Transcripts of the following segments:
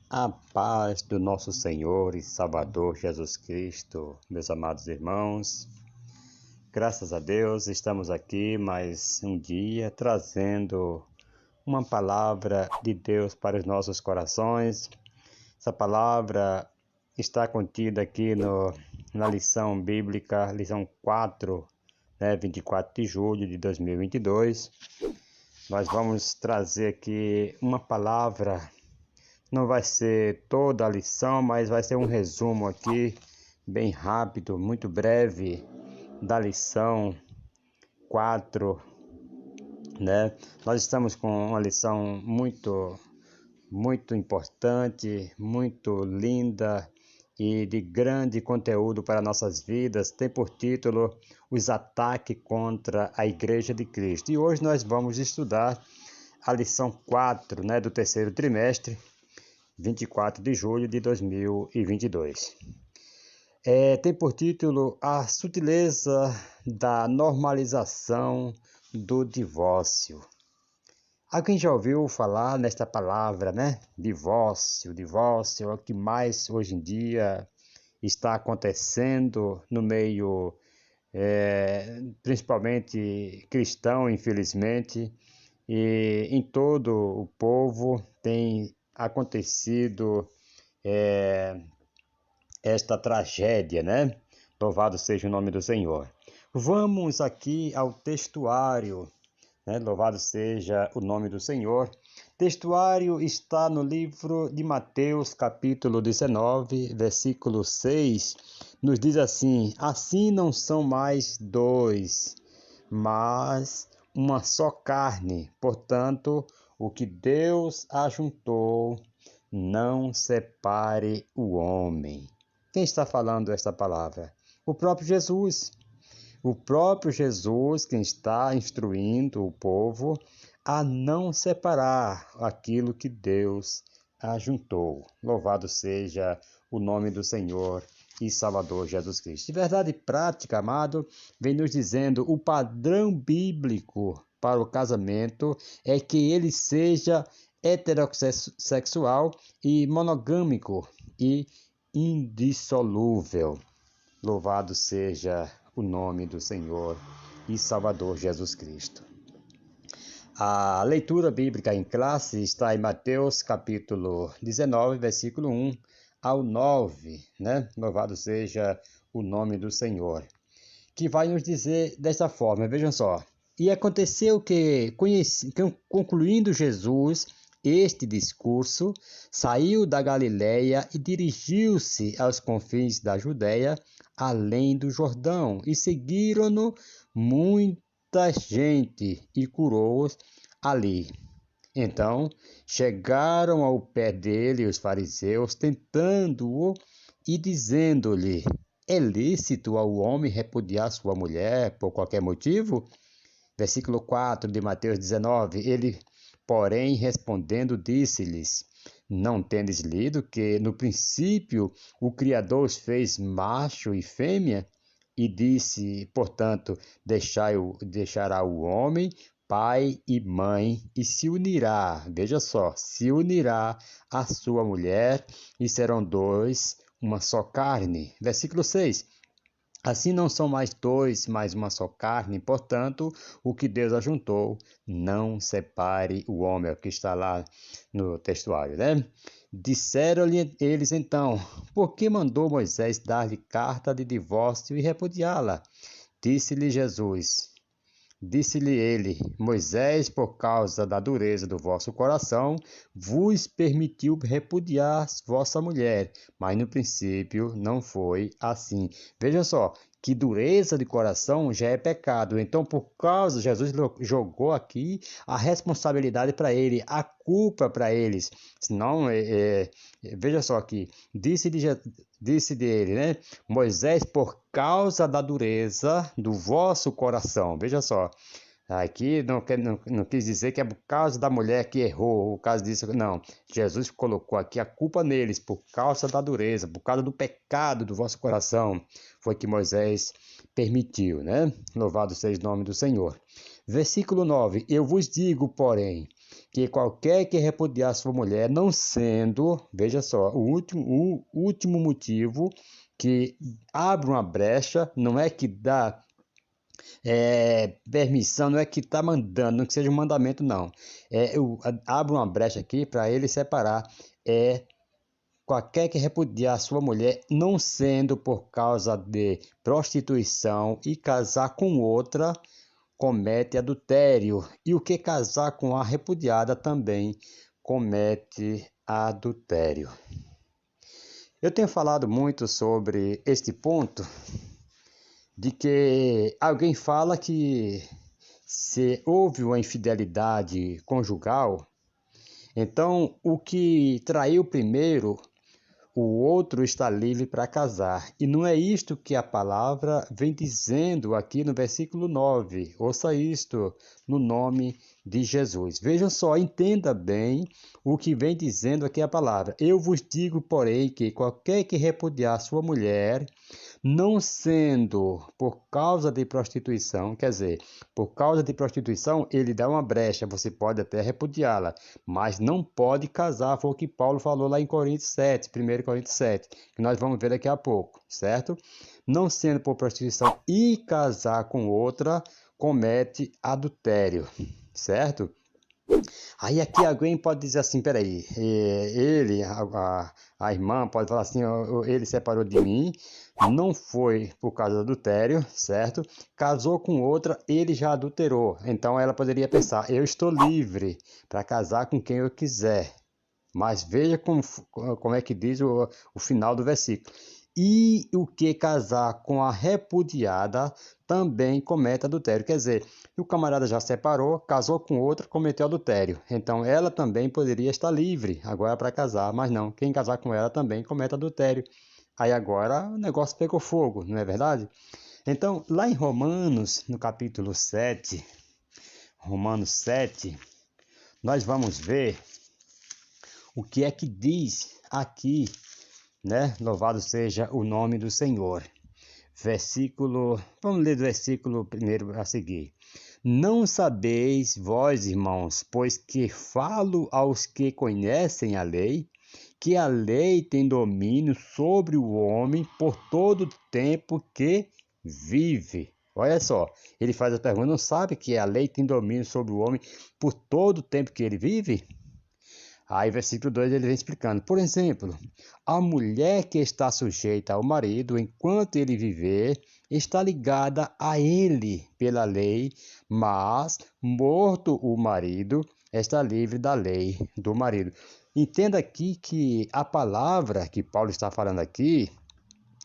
A paz do nosso Senhor e Salvador Jesus Cristo, meus amados irmãos. Graças a Deus estamos aqui mais um dia trazendo uma palavra de Deus para os nossos corações. Essa palavra está contida aqui na lição bíblica, lição 4, 24 de julho de 2022. Nós vamos trazer aqui uma palavra. Não vai ser toda a lição, mas vai ser um resumo aqui, bem rápido, muito breve, da lição 4, né? Nós estamos com uma lição muito importante, muito linda e de grande conteúdo para nossas vidas. Tem por título Os Ataques contra a Igreja de Cristo. E hoje nós vamos estudar a lição 4, né, do terceiro trimestre, 24 de julho de 2022. Tem por título A Sutileza da Normalização do Divórcio. Alguém já ouviu falar nesta palavra, né? Divórcio é o que mais hoje em dia está acontecendo no meio, principalmente cristão, infelizmente, e em todo o povo tem acontecido esta tragédia, né? Louvado seja o nome do Senhor. Vamos aqui ao textuário, né? Louvado seja o nome do Senhor. Textuário está no livro de Mateus, capítulo 19, versículo 6. Nos diz assim: assim não são mais dois, mas uma só carne. Portanto, o que Deus ajuntou, não separe o homem. Quem está falando esta palavra? O próprio Jesus. O próprio Jesus quem está instruindo o povo a não separar aquilo que Deus ajuntou. Louvado seja o nome do Senhor e Salvador Jesus Cristo. De verdade prática, amado, vem nos dizendo o padrão bíblico para o casamento é que ele seja heterossexual e monogâmico e indissolúvel. Louvado seja o nome do Senhor e Salvador Jesus Cristo. A leitura bíblica em classe está em Mateus capítulo 19, versículo 1 ao 9, né? Louvado seja o nome do Senhor, que vai nos dizer dessa forma, vejam só. E aconteceu que, concluindo Jesus este discurso, saiu da Galiléia e dirigiu-se aos confins da Judéia, além do Jordão, e seguiram-no muita gente e curou-os ali. Então chegaram ao pé dele os fariseus, tentando-o e dizendo-lhe: é lícito ao homem repudiar sua mulher por qualquer motivo? Versículo 4 de Mateus 19, ele, porém, respondendo, disse-lhes: não tendes lido que, no princípio, o Criador os fez macho e fêmea? E disse, portanto, deixará o homem pai e mãe, e se unirá, veja só, se unirá à sua mulher, e serão dois, uma só carne. Versículo 6. Assim não são mais dois, mas uma só carne. Portanto, o que Deus ajuntou, não separe o homem. É o que está lá no textuário, né? Disseram-lhe eles então: por que mandou Moisés dar-lhe carta de divórcio e repudiá-la? Disse-lhe Jesus: Disse-lhe ele: Moisés, por causa da dureza do vosso coração, vos permitiu repudiar vossa mulher, mas no princípio não foi assim. Veja só, que dureza de coração já é pecado. Então, por causa, Jesus jogou aqui a responsabilidade para ele, a culpa para eles. Senão, veja só aqui, disse dele, né? Moisés, por causa da dureza do vosso coração. Veja só, aqui não quis dizer que é por causa da mulher que errou, o caso disso, não. Jesus colocou aqui a culpa neles, por causa da dureza, por causa do pecado do vosso coração. Foi que Moisés permitiu, né? Louvado seja o nome do Senhor. Versículo 9, eu vos digo, porém, que qualquer que repudiar sua mulher, não sendo, veja só, o último motivo que abre uma brecha, não é que dá permissão, não é que está mandando, não que seja um mandamento, não. Abre uma brecha aqui para ele separar. Qualquer que repudiar sua mulher, não sendo por causa de prostituição, e casar com outra, comete adultério. E o que casar com a repudiada também comete adultério. Eu tenho falado muito sobre este ponto, de que alguém fala que se houve uma infidelidade conjugal, então o que traiu primeiro, o outro está livre para casar. E não é isto que a palavra vem dizendo aqui no versículo 9. Ouça isto no nome de Jesus. Vejam só, entenda bem o que vem dizendo aqui a palavra. Eu vos digo, porém, que qualquer que repudiar sua mulher, não sendo por causa de prostituição, quer dizer, por causa de prostituição, ele dá uma brecha, você pode até repudiá-la, mas não pode casar, foi o que Paulo falou lá em Coríntios 7, 1 Coríntios 7, que nós vamos ver daqui a pouco, certo? Não sendo por prostituição e casar com outra, comete adultério, certo? Aí aqui alguém pode dizer assim, peraí, a irmã pode falar assim, ele separou de mim, não foi por causa do adultério, certo? Casou com outra, ele já adulterou. Então ela poderia pensar, eu estou livre para casar com quem eu quiser. Mas veja como é que diz o final do versículo. E o que casar com a repudiada também comete adultério. Quer dizer, o camarada já separou, casou com outra, cometeu adultério. Então ela também poderia estar livre agora para casar, mas não, quem casar com ela também comete adultério. Aí agora o negócio pegou fogo, não é verdade? Então, lá em Romanos, no capítulo 7, Romanos 7, nós vamos ver o que é que diz aqui, né? Louvado seja o nome do Senhor. Vamos ler do versículo primeiro a seguir. Não sabeis vós, irmãos, pois que falo aos que conhecem a lei, que a lei tem domínio sobre o homem por todo o tempo que vive. Olha só, ele faz a pergunta, não sabe que a lei tem domínio sobre o homem por todo o tempo que ele vive? Aí, versículo 2, ele vem explicando. Por exemplo, a mulher que está sujeita ao marido enquanto ele viver, está ligada a ele pela lei, mas, morto o marido, está livre da lei do marido. Entenda aqui que a palavra que Paulo está falando aqui,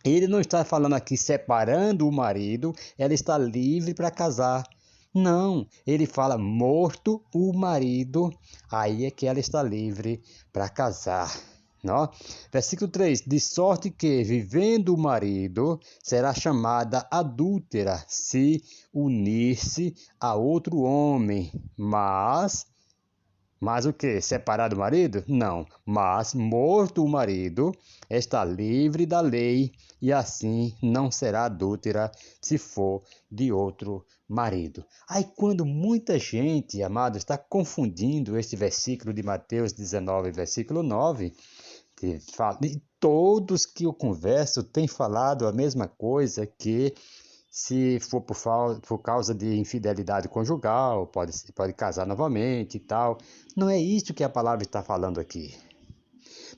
ele não está falando aqui separando o marido, ela está livre para casar. Não, ele fala morto o marido, aí é que ela está livre para casar. Não? Versículo 3, de sorte que, vivendo o marido, será chamada adúltera se unir-se a outro homem, mas o que? Separar do marido? Não. Mas, morto o marido, está livre da lei e assim não será adúltera se for de outro marido. Aí quando muita gente, amado, está confundindo este versículo de Mateus 19, versículo 9, que fala, e todos que eu converso têm falado a mesma coisa, que se for por causa de infidelidade conjugal, pode casar novamente e tal. Não é isso que a palavra está falando aqui.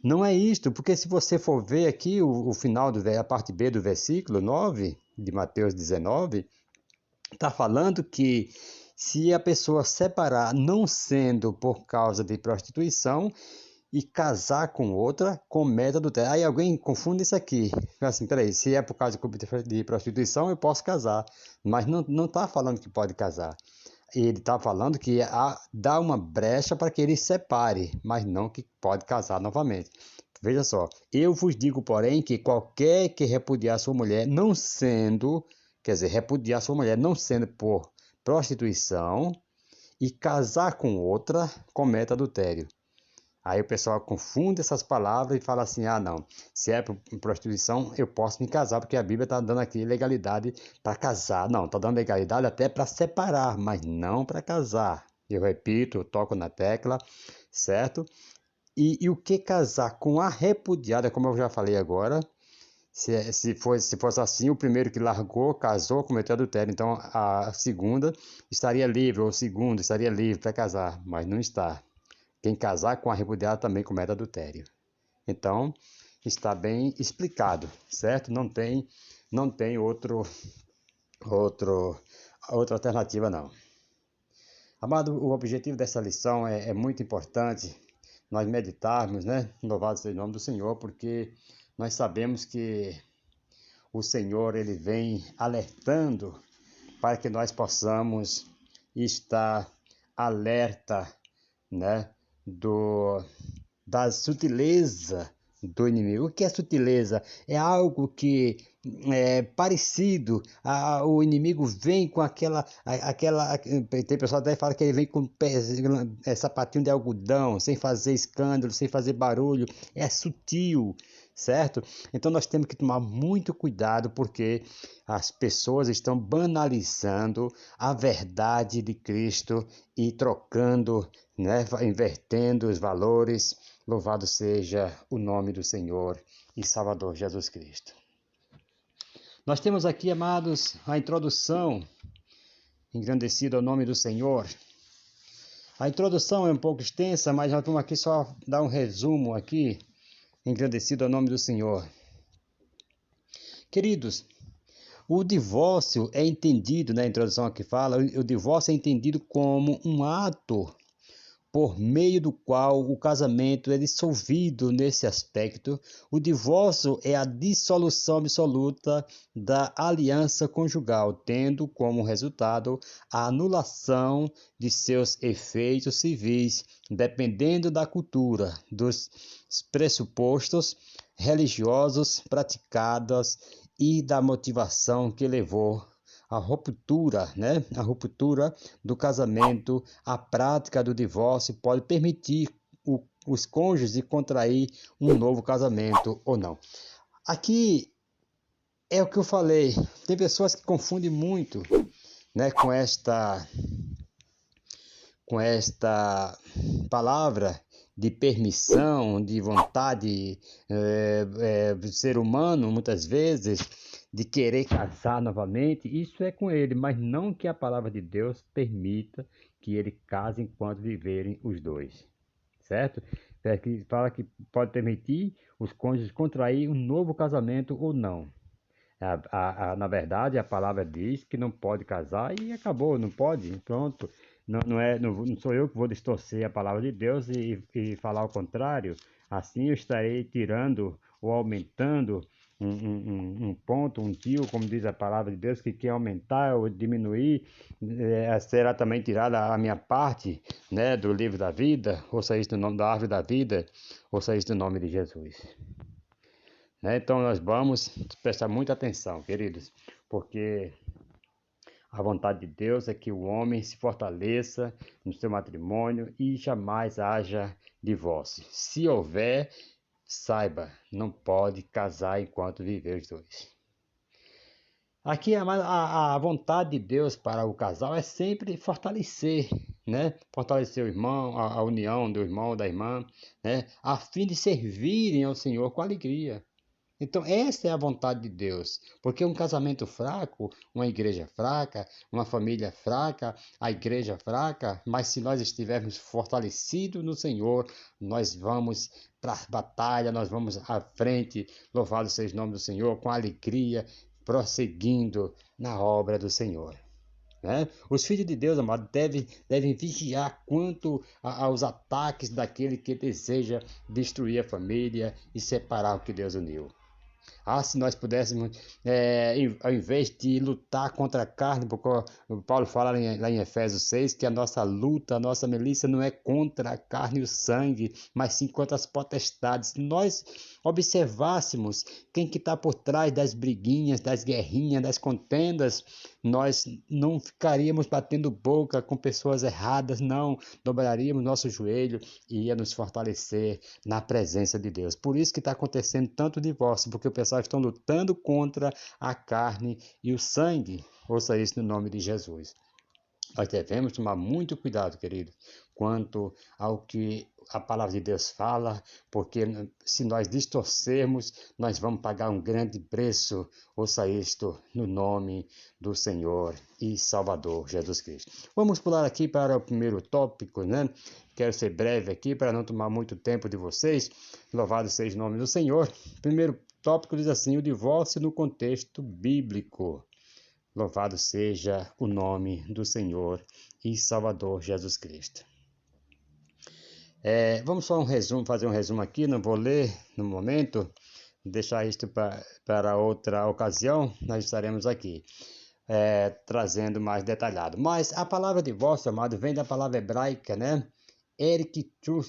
Não é isto, porque se você for ver aqui o final, a parte B do versículo 9 de Mateus 19, está falando que se a pessoa separar, não sendo por causa de prostituição, e casar com outra, comete adultério. Aí alguém confunde isso aqui. Assim, peraí, se é por causa de prostituição, eu posso casar. Mas não está falando que pode casar. Ele está falando que dá uma brecha para que ele separe, mas não que pode casar novamente. Veja só, eu vos digo, porém, que qualquer que repudiar sua mulher, não sendo, quer dizer, repudiar sua mulher, não sendo por prostituição, e casar com outra, comete adultério. Aí o pessoal confunde essas palavras e fala assim, não, se é por prostituição, eu posso me casar, porque a Bíblia está dando aqui legalidade para casar. Não, está dando legalidade até para separar, mas não para casar. Eu repito, eu toco na tecla, certo? E o que casar com a repudiada, como eu já falei agora, se fosse assim, o primeiro que largou, casou, cometeu adultério. Então a segunda estaria livre, ou o segundo estaria livre para casar, mas não está. Quem casar com a repudiada também comete adultério. Então está bem explicado, certo? Não tem outro, outra alternativa não. Amado, o objetivo dessa lição é muito importante nós meditarmos, né? Louvado seja o nome do Senhor, porque nós sabemos que o Senhor ele vem alertando para que nós possamos estar alerta, né, da sutileza do inimigo. O que é sutileza? É algo que é parecido. O inimigo vem com aquela. Tem pessoal até que fala que ele vem com sapatinho de algodão, sem fazer escândalo, sem fazer barulho. É sutil, certo? Então nós temos que tomar muito cuidado porque as pessoas estão banalizando a verdade de Cristo e trocando, né, invertendo os valores. Louvado seja o nome do Senhor e Salvador Jesus Cristo. Nós temos aqui, amados, a introdução, engrandecido ao nome do Senhor. A introdução é um pouco extensa, mas nós vamos aqui só dar um resumo aqui, engrandecido ao nome do Senhor. Queridos, o divórcio é entendido, na introdução aqui fala, o divórcio é entendido como um ato por meio do qual o casamento é dissolvido. Nesse aspecto, o divórcio é a dissolução absoluta da aliança conjugal, tendo como resultado a anulação de seus efeitos civis, dependendo da cultura, dos pressupostos religiosos praticados e da motivação que levou a ruptura, né? A ruptura do casamento, a prática do divórcio pode permitir os cônjuges contrair um novo casamento ou não. Aqui é o que eu falei. Tem pessoas que confundem muito, né, com esta palavra de permissão, de vontade do ser humano, muitas vezes, de querer casar novamente. Isso é com ele, mas não que a palavra de Deus permita que ele case enquanto viverem os dois, certo? Fala que pode permitir os cônjuges contrair um novo casamento ou não. Na verdade, a palavra diz que não pode casar e acabou, não pode, pronto. Não sou eu que vou distorcer a palavra de Deus e falar o contrário. Assim eu estarei tirando ou aumentando um ponto, um tio, como diz a palavra de Deus, que quer aumentar ou diminuir, será também tirada a minha parte, né, do livro da vida, ouça isso no nome da árvore da vida, ouça isso no nome de Jesus. Né? Então nós vamos prestar muita atenção, queridos, porque a vontade de Deus é que o homem se fortaleça no seu matrimônio e jamais haja divórcio. Se houver, saiba, não pode casar enquanto viver os dois. Aqui a vontade de Deus para o casal é sempre fortalecer, né? Fortalecer o irmão, a união do irmão, da irmã, né? A fim de servirem ao Senhor com alegria. Então, essa é a vontade de Deus, porque um casamento fraco, uma igreja fraca, uma família fraca, a igreja fraca, mas se nós estivermos fortalecidos no Senhor, nós vamos para a batalha, nós vamos à frente, louvado seja o nome do Senhor, com alegria, prosseguindo na obra do Senhor. Né? Os filhos de Deus, amado, devem vigiar quanto aos ataques daquele que deseja destruir a família e separar o que Deus uniu. Se nós pudéssemos, ao invés de lutar contra a carne, porque Paulo fala lá em Efésios 6, que a nossa luta, a nossa milícia não é contra a carne e o sangue, mas sim contra as potestades. Se nós observássemos quem que está por trás das briguinhas, das guerrinhas, das contendas, nós não ficaríamos batendo boca com pessoas erradas, não. Dobraríamos nosso joelho e ia nos fortalecer na presença de Deus. Por isso que está acontecendo tanto divórcio, porque o pessoal está lutando contra a carne e o sangue. Ouça isso no nome de Jesus. Nós devemos tomar muito cuidado, querido, quanto ao que a palavra de Deus fala, porque se nós distorcermos, nós vamos pagar um grande preço. Ouça isto no nome do Senhor e Salvador Jesus Cristo. Vamos pular aqui para o primeiro tópico, né? Quero ser breve aqui para não tomar muito tempo de vocês. Louvado seja o nome do Senhor. Primeiro tópico diz assim: o divórcio no contexto bíblico. Louvado seja o nome do Senhor e Salvador Jesus Cristo. Vamos só fazer um resumo aqui, não vou ler no momento, deixar isto para outra ocasião, nós estaremos aqui trazendo mais detalhado. Mas a palavra divórcio, amado, vem da palavra hebraica, né? Erketuti,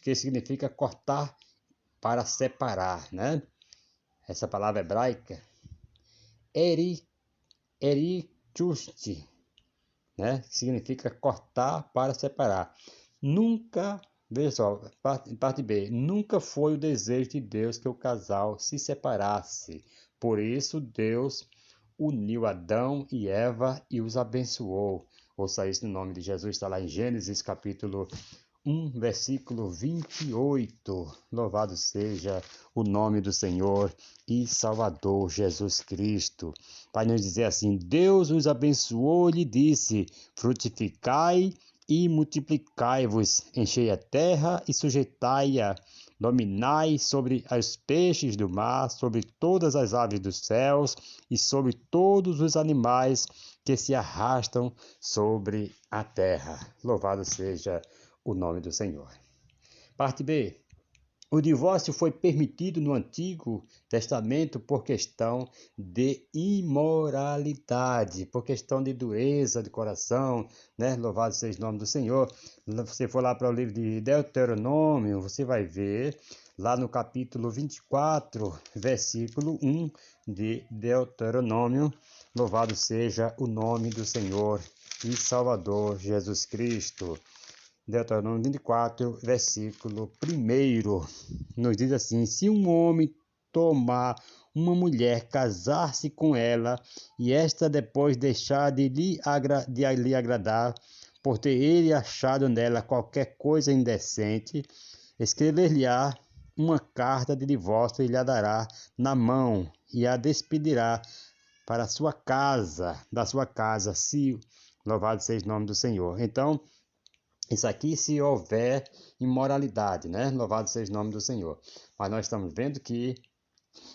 que significa cortar para separar, né? Essa palavra hebraica, eritusti, né? Que significa cortar para separar. Nunca, veja só, parte B, nunca foi o desejo de Deus que o casal se separasse. Por isso Deus uniu Adão e Eva e os abençoou. Ouça isso no nome de Jesus, está lá em Gênesis capítulo 1, versículo 28. Louvado seja o nome do Senhor e Salvador Jesus Cristo. Vai nos dizer assim: Deus os abençoou e lhe disse: frutificai e multiplicai-vos, enchei a terra e sujeitai-a, dominai sobre os peixes do mar, sobre todas as aves dos céus e sobre todos os animais que se arrastam sobre a terra. Louvado seja o nome do Senhor. Parte B. O divórcio foi permitido no Antigo Testamento por questão de imoralidade, por questão de dureza de coração, né? Louvado seja o nome do Senhor. Se você for lá para o livro de Deuteronômio, você vai ver lá no capítulo 24, versículo 1 de Deuteronômio. Louvado seja o nome do Senhor e Salvador Jesus Cristo. Deuteronômio 24, versículo 1, nos diz assim: se um homem tomar uma mulher, casar-se com ela, e esta depois deixar de lhe agradar, por ter ele achado nela qualquer coisa indecente, escrever-lhe-á uma carta de divórcio e lhe a dará na mão, e a despedirá para a sua casa, da sua casa, se louvado seja o nome do Senhor. Então, isso aqui se houver imoralidade, né? Louvado seja o nome do Senhor. Mas nós estamos vendo que,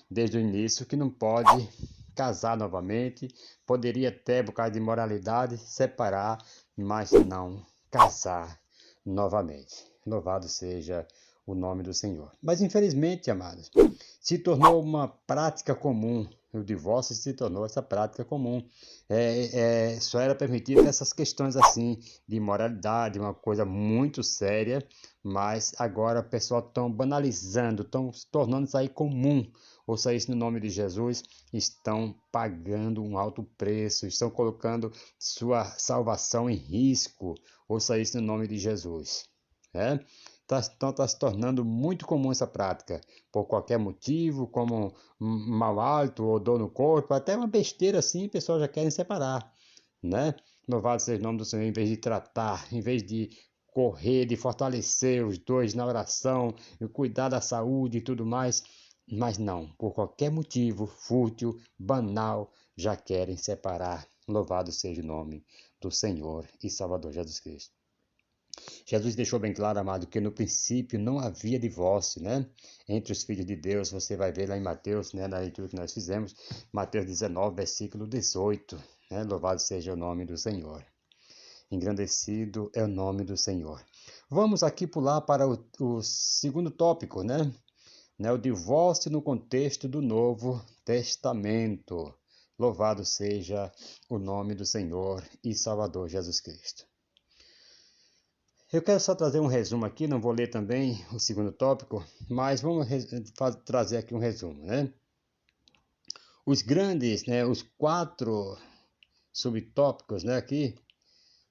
desde o início, que não pode casar novamente. Poderia até, por causa de imoralidade, separar, mas não casar novamente. Louvado seja o nome do Senhor. Mas, infelizmente, amados, se tornou uma prática comum. O divórcio se tornou essa prática comum. Só era permitido essas questões assim de imoralidade, uma coisa muito séria, mas agora o pessoal estão banalizando, estão se tornando isso aí comum. Ouça isso no nome de Jesus, estão pagando um alto preço, estão colocando sua salvação em risco. Ouça isso no nome de Jesus. Então está se tornando muito comum essa prática, por qualquer motivo, como um mau hálito ou dor no corpo, até uma besteira assim, o pessoal já querem separar, né? Louvado seja o nome do Senhor, em vez de tratar, em vez de correr, de fortalecer os dois na oração, e cuidar da saúde e tudo mais, mas não, por qualquer motivo, fútil, banal, já querem separar. Louvado seja o nome do Senhor e Salvador Jesus Cristo. Jesus deixou bem claro, amado, que no princípio não havia divórcio, né? Entre os filhos de Deus, você vai ver lá em Mateus, né, na leitura que nós fizemos, Mateus 19, versículo 18, né? Louvado seja o nome do Senhor. Engrandecido é o nome do Senhor. Vamos aqui pular para o segundo tópico, né? O divórcio no contexto do Novo Testamento. Louvado seja o nome do Senhor e Salvador Jesus Cristo. Eu quero só trazer um resumo aqui, não vou ler também o segundo tópico, mas vamos trazer aqui um resumo, né? Os grandes, né, os 4 subtópicos, né, aqui,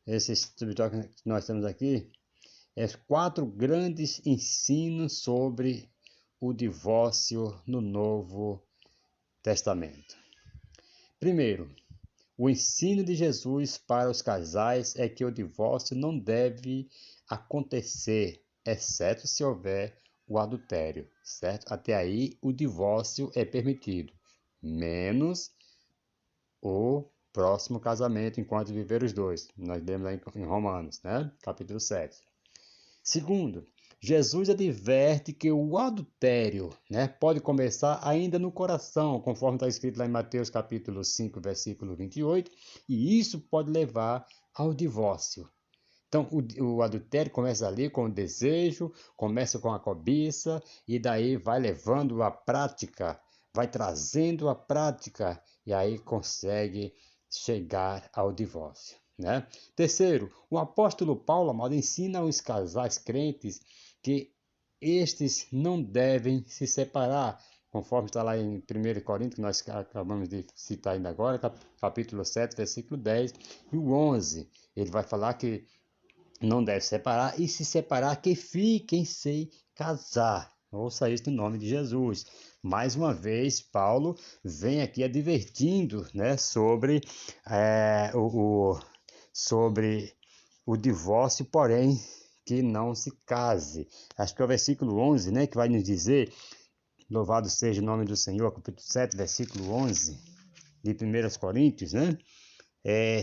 esses subtópicos que nós temos aqui, os 4 grandes ensinos sobre o divórcio no Novo Testamento. Primeiro, O ensino de Jesus para os casais é que o divórcio não deve acontecer, exceto se houver o adultério, certo? Até aí o divórcio é permitido, menos o próximo casamento enquanto viver os dois. Nós lemos lá em Romanos, né? Capítulo 7. Segundo, Jesus adverte que o adultério, né, pode começar ainda no coração, conforme está escrito lá em Mateus capítulo 5, versículo 28, e isso pode levar ao divórcio. Então, o adultério começa ali com o desejo, começa com a cobiça, e daí vai levando à prática, vai trazendo à prática, e aí consegue chegar ao divórcio, né? Terceiro, o apóstolo Paulo, amado, ensina aos casais crentes que estes não devem se separar, conforme está lá em 1 Coríntios, que nós acabamos de citar ainda agora, capítulo 7, versículo 10 e o 11. Ele vai falar que não deve separar, e se separar, que fiquem sem casar. Ouça isso no nome de Jesus. Mais uma vez, Paulo vem aqui advertindo, né, sobre o divórcio, porém, que não se case. Acho que é o versículo 11, né, que vai nos dizer, louvado seja o nome do Senhor, capítulo 7, versículo 11, de 1 Coríntios, né?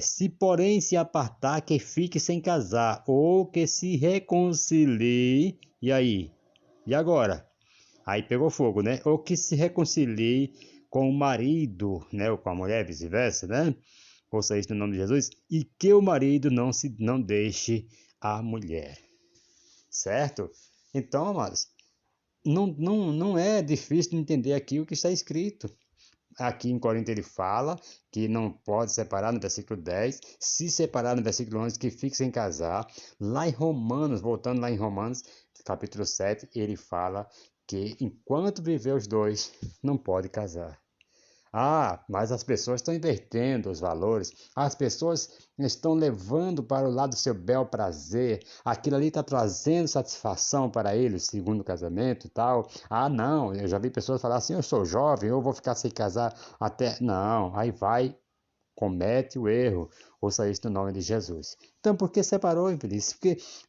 Se porém se apartar, que fique sem casar, ou que se reconcilie, e aí? E agora? Aí pegou fogo, né? Ou que se reconcilie com o marido, né? Ou com a mulher, vice-versa, né? Ouça isso no nome de Jesus. E que o marido não deixe a mulher. Certo? Então, amados, não é difícil de entender aqui o que está escrito. Aqui em Corinto ele fala que não pode separar no versículo 10, se separar no versículo 11, que fique sem casar. Lá em Romanos, voltando lá em Romanos, capítulo 7, ele fala que enquanto viver os dois, não pode casar. Mas as pessoas estão invertendo os valores, as pessoas estão levando para o lado do seu bel prazer, aquilo ali está trazendo satisfação para eles, segundo o casamento e tal. Não, eu já vi pessoas falar assim, eu sou jovem, eu vou ficar sem casar até... Não, aí vai, comete o erro, ouça isso no nome de Jesus. Então, por que separou, infeliz?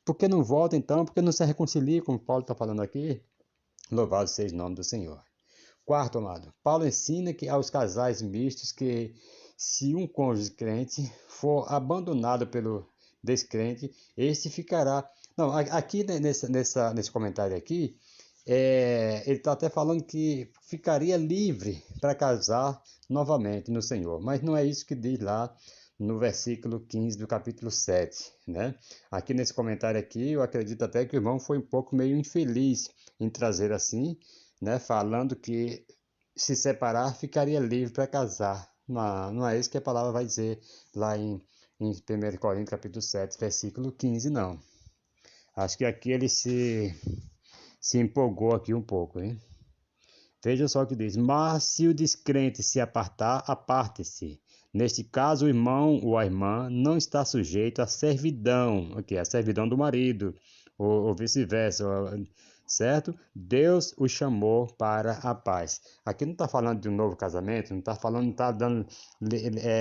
Por que não volta então? Por que não se reconcilia, como Paulo está falando aqui? Louvado seja o nome do Senhor. Quarto, amado, Paulo ensina que aos casais mistos que se um cônjuge crente for abandonado pelo descrente, este ficará... Não, aqui nesse comentário aqui, ele está até falando que ficaria livre para casar novamente no Senhor, mas não é isso que diz lá no versículo 15 do capítulo 7, né? Aqui nesse comentário aqui, eu acredito até que o irmão foi um pouco meio infeliz em trazer assim, né, falando que se separar ficaria livre para casar. Não é isso que a palavra vai dizer lá em 1 Coríntios capítulo 7, versículo 15, não. Acho que aqui ele se empolgou aqui um pouco, hein? Veja só o que diz: mas se o descrente se apartar, aparte-se. Neste caso, o irmão ou a irmã não está sujeito à servidão, a servidão do marido, ou vice-versa, certo? Deus o chamou para a paz. Aqui não está falando de um novo casamento, não está falando, não está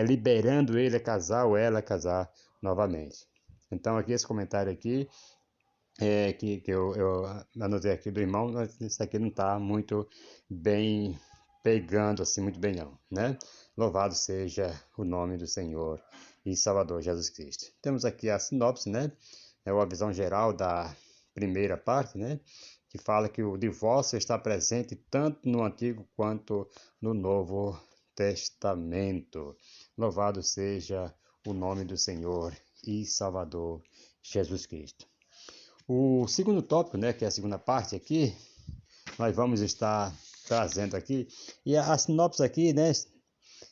liberando ele a casar ou ela a casar novamente. Então, aqui esse comentário aqui, que eu anotei aqui do irmão, isso aqui não está muito bem pegando assim muito bem não, né? Louvado seja o nome do Senhor e Salvador Jesus Cristo. Temos aqui a sinopse, né? É uma visão geral da primeira parte, né? Que fala que o divórcio está presente tanto no Antigo quanto no Novo Testamento. Louvado seja o nome do Senhor e Salvador Jesus Cristo. O segundo tópico, né, que é a segunda parte aqui, nós vamos estar trazendo aqui, e a sinopse aqui, né,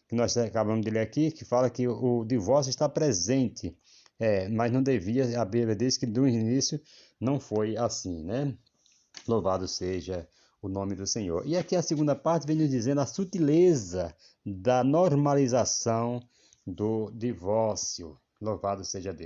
que nós acabamos de ler aqui, que fala que o divórcio está presente, mas não devia, a Bíblia diz que do início não foi assim, né? Louvado seja o nome do Senhor. E aqui a segunda parte vem nos dizendo a sutileza da normalização do divórcio. Louvado seja Deus.